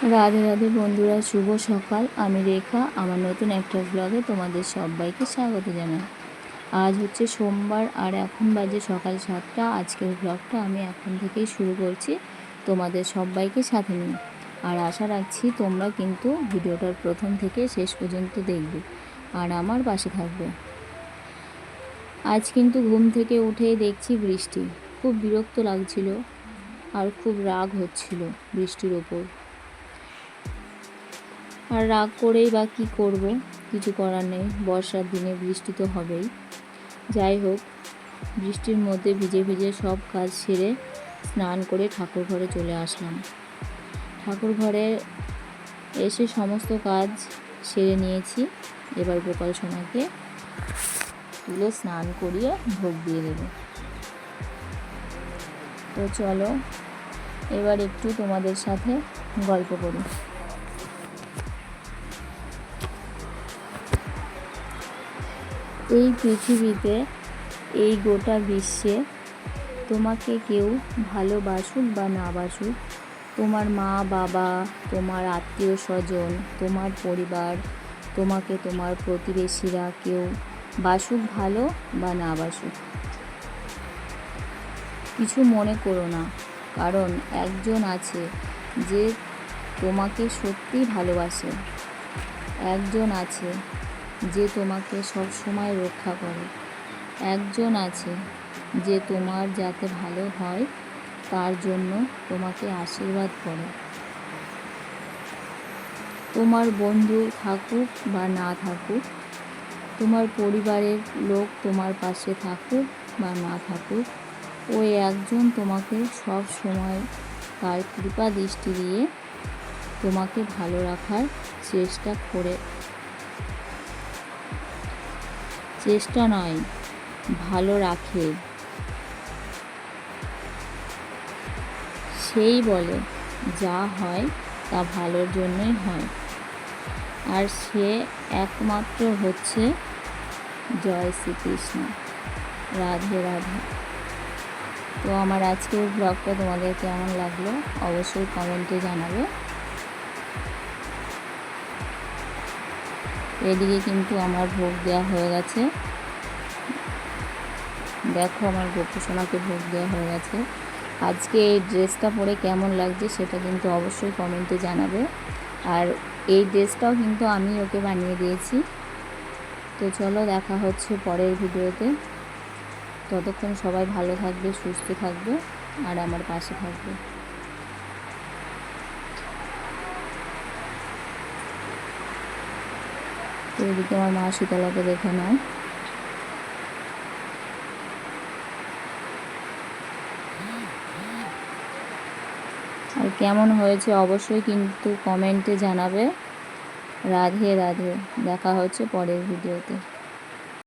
রাধে রাধে বন্ধুরা, শুভ সকাল। আমি রেখা, আমার নতুন একটা ব্লগে তোমাদের সবাইকে স্বাগত জানাই। আজ হচ্ছে সোমবার আর এখন বাজে সকাল 7টা। আজকের ব্লগটা আমি এখন থেকেই শুরু করছি তোমাদের সবাইকে সাথে নিয়ে। আর আশা রাখছি তোমরা কিন্তু ভিডিওটার প্রথম থেকে শেষ পর্যন্ত দেখবে আর আমার পাশে থাকবে। আজ কিন্তু ঘুম থেকে উঠেই দেখছি বৃষ্টি, খুব বিরক্ত লাগছিল আর খুব রাগ হচ্ছিল বৃষ্টির ওপর। আর রাগ করেই বা কী করব, কিছু করার নেই, বর্ষার দিনে বৃষ্টি তো হবেই। যাই হোক, বৃষ্টির মধ্যে ভিজে ভিজে সব কাজ সেরে স্নান করে ঠাকুর ঘরে চলে আসলাম। ঠাকুর ঘরে এসে সমস্ত কাজ সেরে নিয়েছি। এবার গোপাল সোনাকে তুলে স্নান করিয়ে ভোগ দিয়ে দেব। তো চলো এবার একটু তোমাদের সাথে গল্প করি। এই পৃথিবীতে, এই গোটা বিশ্বে তোমাকে কেউ ভালোবাসুক বা না বাসুক, তোমার মা বাবা, তোমার আত্মীয় স্বজন, তোমার পরিবার, তোমাকে তোমার প্রতিবেশীরা কেউ বাসুক ভালো বা না বাসুক, কিছু মনে করো না। কারণ একজন আছে যে তোমাকে সত্যিই ভালোবাসে, একজন আছে যে তোমাকে সব সময় রক্ষা করে, একজন আছে যে তোমার যাতে ভালো হয় তার জন্য তোমাকে আশীর্বাদ করে। তোমার বন্ধু থাকুক বা না থাকুক, তোমার পরিবারের লোক তোমার পাশে থাকুক বা না থাকুক, ওই একজন তোমাকে সব সময় তার কৃপা দৃষ্টি দিয়ে তোমাকে ভালো রাখার চেষ্টা নয়, ভালো রাখে। সেই বলে যা হয় তা ভালোর জন্যই হয়, আর সে একমাত্র হচ্ছে জয় শ্রীকৃষ্ণ। রাধে রাধে। তো আমার আজকের ব্লগটা তোমাদের কেমন লাগলো অবশ্যই কমেন্টে জানাবে। এদিকে কিন্তু আমার ভোগ দেওয়া হয়ে গেছে, দেখো আমার গোপু সোনাকে ভোগ দেওয়া হয়ে গেছে। আজকে এই ড্রেসটা পরে কেমন লাগছে সেটা কিন্তু অবশ্যই কমেন্টে জানাবে। আর এই ড্রেসটাও কিন্তু আমি ওকে বানিয়ে দিয়েছি। তো চলো দেখা হচ্ছে পরের ভিডিওতে। ততক্ষণ সবাই ভালো থাকবে, সুস্থ থাকবে আর আমার পাশে থাকবে। তো এদিকে আমার মা শীতলাকে দেখে নাও। আর কেমন হয়েছে অবশ্যই কিন্তু কমেন্টে জানাবে। রাধে রাধে। দেখা হচ্ছে পরের ভিডিওতে।